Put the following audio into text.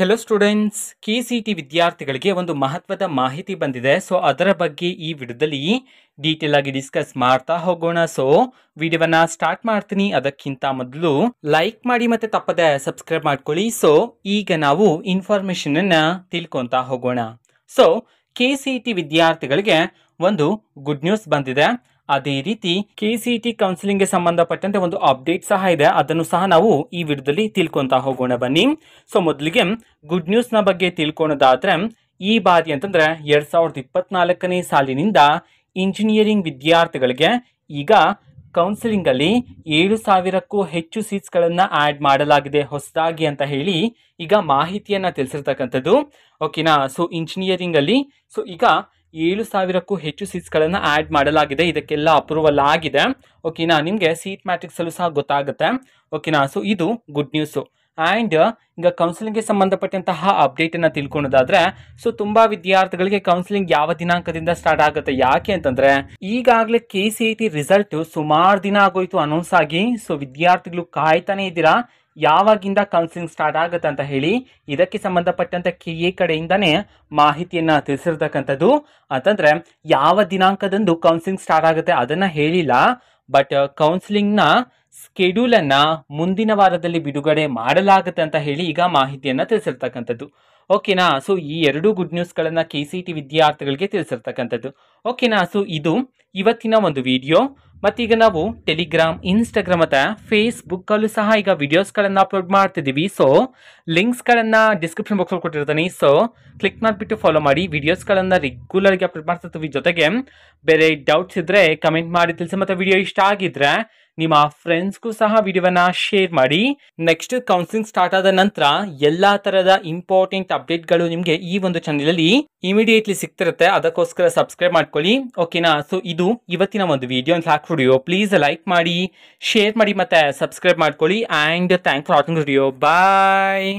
Hello students, KCET ವಿದ್ಯಾರ್ಥಿಗಳಿಗೆ ಒಂದು ಮಹತ್ವದ ಮಾಹಿತಿ ಬಂದಿದೆ. ಸೊ ಅದರ ಬಗ್ಗೆ ಈ ವಿಡಿಯೋದಲ್ಲಿ ಡೀಟೇಲ್ ಆಗಿ ಡಿಸ್ಕಸ್ ಮಾಡ್ತಾ ಹೋಗೋಣ. ಸೊ ವಿಡಿಯೋವನ್ನ ಸ್ಟಾರ್ಟ್ ಮಾಡ್ತೀನಿ. ಅದಕ್ಕಿಂತ ಮೊದಲು ಲೈಕ್ ಮಾಡಿ ಮತ್ತೆ ತಪ್ಪದೆ ಸಬ್ಸ್ಕ್ರೈಬ್ ಮಾಡ್ಕೊಳ್ಳಿ. ಸೊ ಈಗ ನಾವು ಇನ್ಫಾರ್ಮೇಶನ್ ಅನ್ನ ತಿಳ್ಕೊಂತಾ ಹೋಗೋಣ. ಸೊ KCET ವಿದ್ಯಾರ್ಥಿಗಳಿಗೆ ಒಂದು ಗುಡ್ ನ್ಯೂಸ್ ಬಂದಿದೆ. ಅದೇ ರೀತಿ KCET ಕೌನ್ಸಿಲಿಂಗ್ ಗೆ ಸಂಬಂಧಪಟ್ಟಂತೆ ಒಂದು ಅಪ್ಡೇಟ್ ಸಹ ಇದೆ. ಅದನ್ನು ಸಹ ನಾವು ಈ ವಿಡಿಯೋದಲ್ಲಿ ತಿಳ್ಕೊಂತಾ ಹೋಗೋಣ ಬನ್ನಿ. ಸೊ ಮೊದಲಿಗೆ ಗುಡ್ ನ್ಯೂಸ್ ನ ಬಗ್ಗೆ ತಿಳ್ಕೊಳ್ಳೋದಾದ್ರೆ, ಈ ಬಾರಿ ಅಂತಂದ್ರೆ 2024ನೇ ಸಾಲಿನಿಂದ ಇಂಜಿನಿಯರಿಂಗ್ ವಿದ್ಯಾರ್ಥಿಗಳಿಗೆ ಈಗ ಕೌನ್ಸಿಲಿಂಗ್ ಅಲ್ಲಿ 7,000ಕ್ಕೂ ಹೆಚ್ಚು ಸೀಟ್ಸ್ ಗಳನ್ನ ಆಡ್ ಮಾಡಲಾಗಿದೆ ಹೊಸದಾಗಿ ಅಂತ ಹೇಳಿ ಈಗ ಮಾಹಿತಿಯನ್ನ ತಿಳಿಸಿರ್ತಕ್ಕಂಥದ್ದು. ಓಕೆನಾ. ಸೊ ಇಂಜಿನಿಯರಿಂಗ್ ಅಲ್ಲಿ ಸೊ ಈಗ 7,000ಕ್ಕೂ ಹೆಚ್ಚು ಸೀಟ್ಸ್ ಗಳನ್ನ ಆಡ್ ಮಾಡಲಾಗಿದೆ. ಇದಕ್ಕೆಲ್ಲ ಅಪ್ರೂವಲ್ ಆಗಿದೆ. ಓಕೆನಾ. ನಿಮ್ಗೆ ಸೀಟ್ ಮ್ಯಾಟ್ರಿಕ್ಸ್ ಅಲ್ಲೂ ಸಹ ಗೊತ್ತಾಗುತ್ತೆ. ಓಕೆನಾ. ಸೊ ಇದು ಗುಡ್ ನ್ಯೂಸ್. ಆ್ಯಂಡ್ ಈಗ ಕೌನ್ಸಿಲಿಂಗ್ ಗೆ ಸಂಬಂಧಪಟ್ಟಂತಹ ಅಪ್ಡೇಟ್ ಅನ್ನ ತಿಳ್ಕೊಳ್ಳೋದಾದ್ರೆ, ಸೊ ತುಂಬಾ ವಿದ್ಯಾರ್ಥಿಗಳಿಗೆ ಕೌನ್ಸಿಲಿಂಗ್ ಯಾವ ದಿನಾಂಕದಿಂದ ಸ್ಟಾರ್ಟ್ ಆಗುತ್ತೆ, ಯಾಕೆ ಅಂತಂದ್ರೆ ಈಗಾಗಲೇ KCET ರಿಸಲ್ಟ್ ಸುಮಾರು ದಿನ ಆಗೋಯ್ತು ಅನೌನ್ಸ್ ಆಗಿ. ಸೊ ವಿದ್ಯಾರ್ಥಿಗಳು ಕಾಯ್ತಾನೆ ಇದ್ದೀರಾ ಯಾವಾಗಿಂದ ಕೌನ್ಸಿಲಿಂಗ್ ಸ್ಟಾರ್ಟ್ ಆಗುತ್ತೆ ಅಂತ ಹೇಳಿ. ಇದಕ್ಕೆ ಸಂಬಂಧಪಟ್ಟಂತೆ KA ಕಡೆಯಿಂದಾನೇ ಮಾಹಿತಿಯನ್ನ ತಿಳಿಸಿರ್ತಕ್ಕಂಥದ್ದು. ಅಂತಂದ್ರೆ ಯಾವ ದಿನಾಂಕದಂದು ಕೌನ್ಸಿಲಿಂಗ್ ಸ್ಟಾರ್ಟ್ ಆಗುತ್ತೆ ಅದನ್ನ ಹೇಳಿಲ್ಲ, ಬಟ್ ಕೌನ್ಸಿಲಿಂಗ್ ನ ಸ್ಕೆಡ್ಯೂಲ್ ಅನ್ನ ಮುಂದಿನ ವಾರದಲ್ಲಿ ಬಿಡುಗಡೆ ಮಾಡಲಾಗುತ್ತೆ ಅಂತ ಹೇಳಿ ಈಗ ಮಾಹಿತಿಯನ್ನ ತಿಳಿಸಿರ್ತಕ್ಕಂಥದ್ದು. ಓಕೆನಾ. ಸೊ ಈ ಎರಡು ಗುಡ್ ನ್ಯೂಸ್ ಗಳನ್ನ KCET ವಿದ್ಯಾರ್ಥಿಗಳಿಗೆ ತಿಳಿಸಿರ್ತಕ್ಕಂಥದ್ದು. ಓಕೆನಾ. ಸೊ ಇದು ಇವತ್ತಿನ ಒಂದು ವಿಡಿಯೋ. ಮತ್ತೀಗ ನಾವು ಟೆಲಿಗ್ರಾಮ್, ಇನ್ಸ್ಟಾಗ್ರಾಮ್ ಮತ್ತೆ ಫೇಸ್ಬುಕ್ ಅಲ್ಲೂ ಸಹ ಈಗ ವಿಡಿಯೋಸ್ ಗಳನ್ನ ಅಪ್ಲೋಡ್ ಮಾಡ್ತಿದ್ದೀವಿ. ಸೊ ಲಿಂಕ್ಸ್ ಗಳನ್ನ ಡಿಸ್ಕ್ರಿಪ್ಷನ್ ಬಾಕ್ಸ್ ಅಲ್ಲಿ ಕೊಟ್ಟಿರ್ತೀನಿ. ಸೊ ಕ್ಲಿಕ್ ಮಾಡಿಬಿಟ್ಟು ಫಾಲೋ ಮಾಡಿ. ವಿಡಿಯೋಸ್ ಗಳನ್ನ ರೆಗ್ಯುಲರ್ ಆಗಿ ಅಪ್ಲೋಡ್ ಮಾಡ್ತಿರ್ತೀವಿ. ಜೊತೆಗೆ ಬೇರೆ ಡೌಟ್ಸ್ ಇದ್ರೆ ಕಮೆಂಟ್ ಮಾಡಿ ತಿಳಿಸಿ. ಮತ್ತೆ ವಿಡಿಯೋ ಇಷ್ಟ ಆಗಿದ್ರೆ ನಿಮ್ಮ ಫ್ರೆಂಡ್ಸ್ಗೂ ಸಹ ವಿಡಿಯೋವನ್ನ ಶೇರ್ ಮಾಡಿ. ನೆಕ್ಸ್ಟ್ ಕೌನ್ಸಿಲಿಂಗ್ ಸ್ಟಾರ್ಟ್ ಆದ ನಂತರ ಎಲ್ಲಾ ತರದ ಇಂಪಾರ್ಟೆಂಟ್ ಅಪ್ಡೇಟ್ಗಳು ನಿಮ್ಗೆ ಈ ಒಂದು ಚಾನೆಲ್ ಅಲ್ಲಿ ಇಮಿಡಿಯೇಟ್ಲಿ ಸಿಗ್ತಿರುತ್ತೆ. ಅದಕ್ಕೋಸ್ಕರ ಸಬ್ಸ್ಕ್ರೈಬ್ ಮಾಡ್ಕೊಳ್ಳಿ. ಓಕೆನಾ. ಸೊ ಇದು ಇವತ್ತಿನ ಒಂದು ವಿಡಿಯೋ. ವಿಡಿಯೋ ಪ್ಲೀಸ್ ಲೈಕ್ ಮಾಡಿ, ಶೇರ್ ಮಾಡಿ ಮತ್ತೆ ಸಬ್ಸ್ಕ್ರೈಬ್ ಮಾಡ್ಕೊಳ್ಳಿ. And thanks for watching video. Bye.